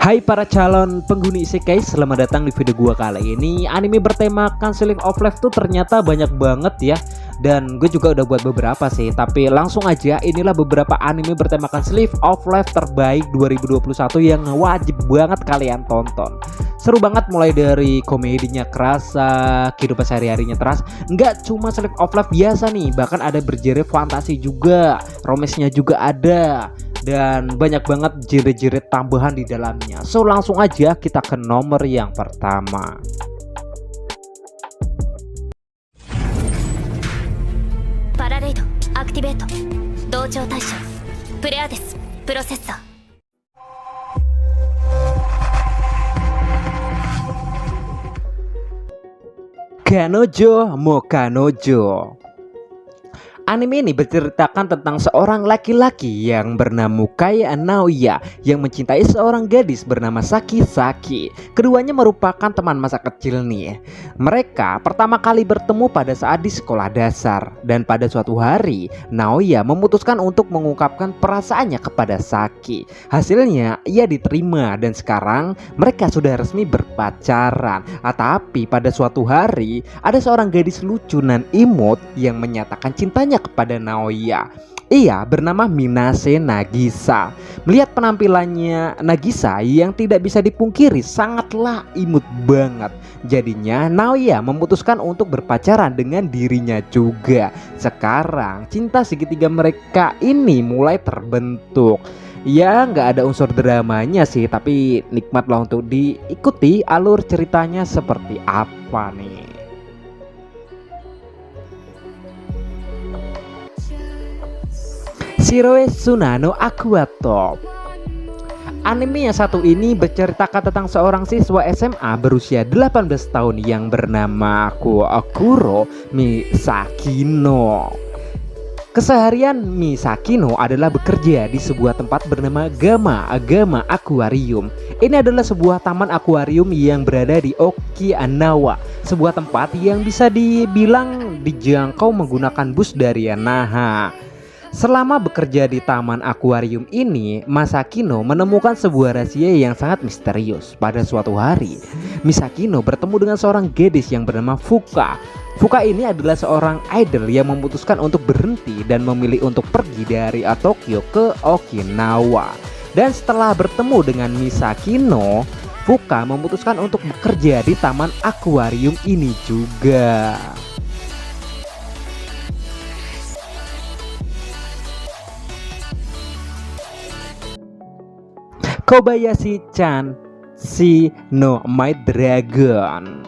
Hai para calon penghuni isekai, selamat datang di video gua kali ini. Anime bertemakan Slice of Life tuh ternyata banyak banget ya. Dan gue juga udah buat beberapa sih. Tapi langsung aja, inilah beberapa anime bertemakan Slice of Life terbaik 2021 yang wajib banget kalian tonton. Seru banget, mulai dari komedinya kerasa, kehidupan sehari-harinya terasa. Nggak cuma Slice of Life biasa nih, bahkan ada bergenre fantasi juga, romesnya juga ada. Dan banyak banget jerit-jerit tambahan di dalamnya. So langsung aja kita ke nomor yang pertama. Parade activate 同調対象プレアデスプロセッサー。Kanojo mo Kanojo. Anime ini berceritakan tentang seorang laki-laki yang bernama Kaya Naoya yang mencintai seorang gadis bernama Saki Saki. Keduanya merupakan teman masa kecil nih. Mereka pertama kali bertemu pada saat di sekolah dasar. Dan pada suatu hari, Naoya memutuskan untuk mengungkapkan perasaannya kepada Saki. Hasilnya, ia diterima dan sekarang mereka sudah resmi berpacaran. Tapi pada suatu hari, ada seorang gadis lucu dan imut yang menyatakan cintanya kepada Naoya. Ia bernama Minase Nagisa. Melihat penampilannya Nagisa yang tidak bisa dipungkiri sangatlah imut banget, jadinya Naoya memutuskan untuk berpacaran dengan dirinya juga. Sekarang cinta segitiga mereka ini mulai terbentuk. Ya nggak ada unsur dramanya sih, tapi nikmat lah untuk diikuti alur ceritanya seperti apa nih. Shiroe Tsunano Aqua Top. Anime yang satu ini berceritakan tentang seorang siswa SMA berusia 18 tahun yang bernama Kuro Misakino. Keseharian Misakino adalah bekerja di sebuah tempat bernama Gama Aquarium. Ini adalah sebuah taman akuarium yang berada di Okinawa, sebuah tempat yang bisa dibilang dijangkau menggunakan bus dari Naha. Selama bekerja di taman akuarium ini, Masakino menemukan sebuah rahasia yang sangat misterius. Pada suatu hari, Misakino bertemu dengan seorang gadis yang bernama Fuka. Fuka ini adalah seorang idol yang memutuskan untuk berhenti dan memilih untuk pergi dari Tokyo ke Okinawa. Dan setelah bertemu dengan Misakino, Fuka memutuskan untuk bekerja di taman akuarium ini juga. Kobayashi-chan Si no My Dragon.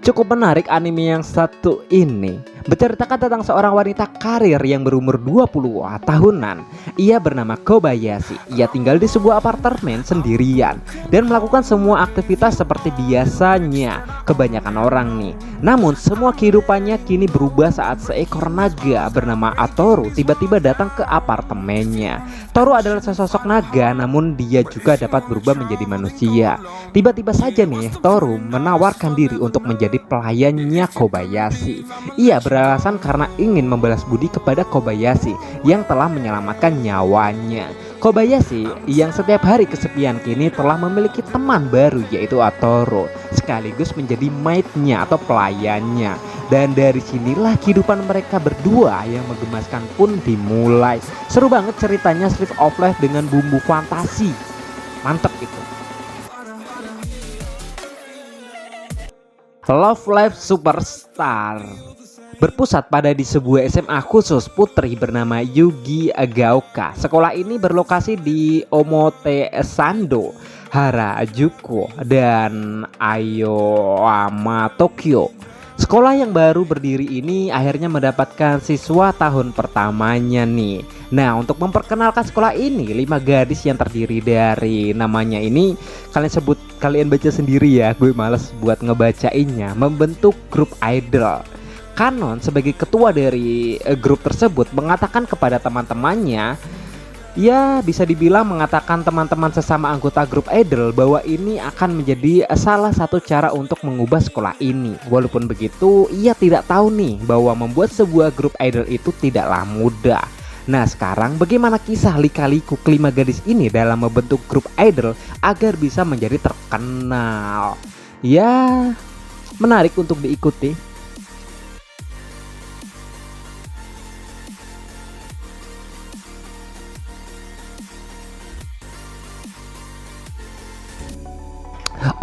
Cukup menarik anime yang satu ini. Berceritakan tentang seorang wanita karir yang berumur 20 tahunan. Ia bernama Kobayashi. Ia tinggal di sebuah apartemen sendirian dan melakukan semua aktivitas seperti biasanya kebanyakan orang nih. Namun semua kehidupannya kini berubah saat seekor naga bernama Toru tiba-tiba datang ke apartemennya. Toru adalah sesosok naga, namun dia juga dapat berubah menjadi manusia. Tiba-tiba saja nih Toru menawarkan diri untuk menjadi pelayannya Kobayashi. Ia beralasan karena ingin membalas budi kepada Kobayashi yang telah menyelamatkan nyawanya. Kobayashi yang setiap hari kesepian kini telah memiliki teman baru, yaitu Toru, sekaligus menjadi maidnya atau pelayannya. Dan dari sinilah kehidupan mereka berdua yang menggemaskan pun dimulai. Seru banget ceritanya, Slice of Life dengan bumbu fantasi. Mantep itu. Love Live Superstar berpusat pada di sebuah SMA khusus putri bernama Yugi Gaoka. Sekolah ini berlokasi di Omotesando, Harajuku, dan Aoyama, Tokyo. Sekolah yang baru berdiri ini akhirnya mendapatkan siswa tahun pertamanya nih. Nah, untuk memperkenalkan sekolah ini, 5 gadis yang terdiri dari namanya ini kalian baca sendiri ya, gue males buat ngebacainnya, membentuk grup idol. Kanon sebagai ketua dari grup tersebut mengatakan kepada teman-temannya, ya bisa dibilang mengatakan teman-teman sesama anggota grup idol bahwa ini akan menjadi salah satu cara untuk mengubah sekolah ini. Walaupun begitu, ia tidak tahu nih bahwa membuat sebuah grup idol itu tidaklah mudah. Nah sekarang bagaimana kisah lika-liku kelima gadis ini dalam membentuk grup idol agar bisa menjadi terkenal? Ya, menarik untuk diikuti.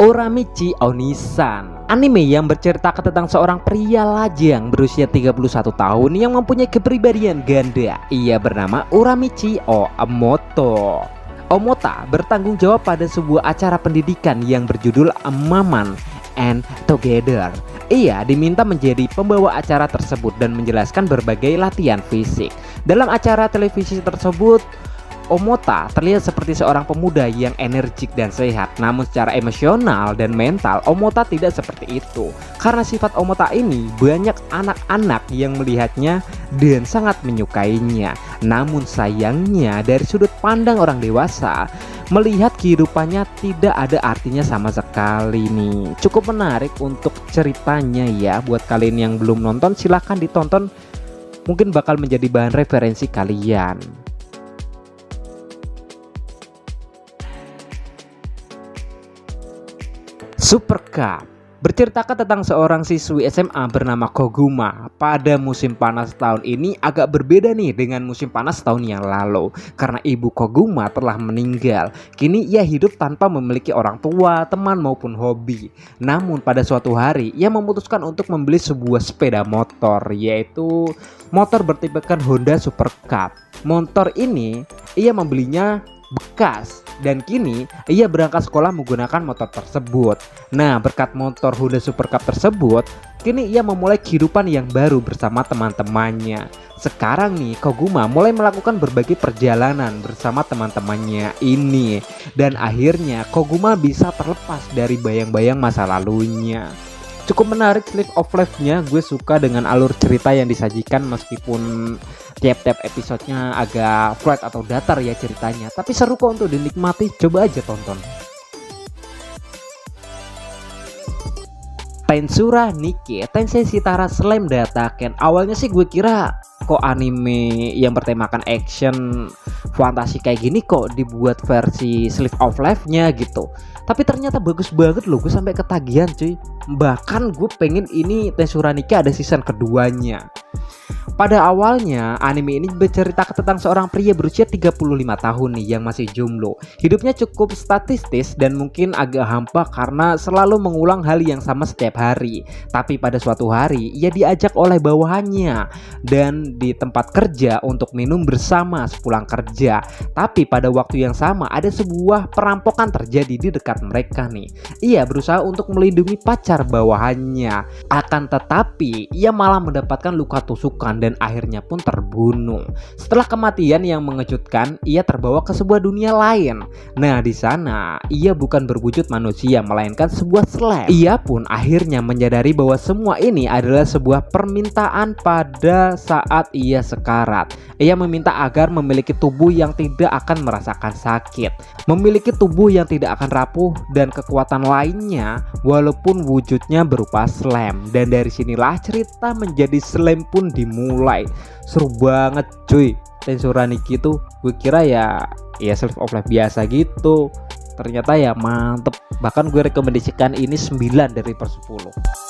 Uramichi Onisan, anime yang berceritakan tentang seorang pria lajang berusia 31 tahun yang mempunyai kepribadian ganda. Ia bernama Uramichi Omoto. Omota bertanggung jawab pada sebuah acara pendidikan yang berjudul Maman and Together. Ia diminta menjadi pembawa acara tersebut dan menjelaskan berbagai latihan fisik. Dalam acara televisi tersebut, Omota terlihat seperti seorang pemuda yang energik dan sehat. Namun secara emosional dan mental, Omota tidak seperti itu. Karena sifat Omota ini, banyak anak-anak yang melihatnya dan sangat menyukainya. Namun sayangnya dari sudut pandang orang dewasa, melihat kehidupannya tidak ada artinya sama sekali nih. Cukup menarik untuk ceritanya ya. Buat kalian yang belum nonton, silahkan ditonton. Mungkin bakal menjadi bahan referensi kalian. Super Cup berceritakan tentang seorang siswi SMA bernama Koguma. Pada musim panas tahun ini agak berbeda nih dengan musim panas tahun yang lalu, karena ibu Koguma telah meninggal. Kini ia hidup tanpa memiliki orang tua, teman maupun hobi. Namun pada suatu hari ia memutuskan untuk membeli sebuah sepeda motor, yaitu motor bertipekan Honda Super Cup. Motor ini ia membelinya bekas dan kini ia berangkat sekolah menggunakan motor tersebut. Nah, berkat motor Honda Super Cup tersebut, kini ia memulai kehidupan yang baru bersama teman-temannya. Sekarang nih Koguma mulai melakukan berbagai perjalanan bersama teman-temannya ini, dan akhirnya Koguma bisa terlepas dari bayang-bayang masa lalunya. Cukup menarik Slice of Life-nya. Gue suka dengan alur cerita yang disajikan, meskipun tiap-tiap episodenya agak flat atau datar ya ceritanya, tapi seru kok untuk dinikmati. Coba aja tonton. Tensura Niki Tensei Shitara Slam Dataken. Awalnya sih gue kira kok anime yang bertemakan action fantasi kayak gini kok dibuat versi Slice of Life-nya gitu. Tapi ternyata bagus banget loh, gue sampai ketagihan cuy. Bahkan gue pengen ini Tensura Niki ada season keduanya. Pada awalnya anime ini bercerita tentang seorang pria berusia 35 tahun nih yang masih jomblo. Hidupnya cukup statistis dan mungkin agak hampa karena selalu mengulang hal yang sama setiap hari. Tapi pada suatu hari ia diajak oleh bawahannya dan di tempat kerja untuk minum bersama sepulang kerja. Tapi pada waktu yang sama ada sebuah perampokan terjadi di dekat mereka nih. Ia berusaha untuk melindungi pacar bawahannya. Akan tetapi ia malah mendapatkan luka tusukan dan akhirnya pun terbunuh. Setelah kematian yang mengejutkan, ia terbawa ke sebuah dunia lain. Nah, di sana ia bukan berwujud manusia melainkan sebuah slime. Ia pun akhirnya menyadari bahwa semua ini adalah sebuah permintaan pada saat ia sekarat. Ia meminta agar memiliki tubuh yang tidak akan merasakan sakit, memiliki tubuh yang tidak akan rapuh dan kekuatan lainnya walaupun wujudnya berupa slime. Dan dari sinilah cerita menjadi slime pun dimulai. Seru banget cuy. Tensura Niki tuh gue kira ya Slice of Life biasa gitu, ternyata ya mantep. Bahkan gue rekomendasikan ini 9 dari per 10.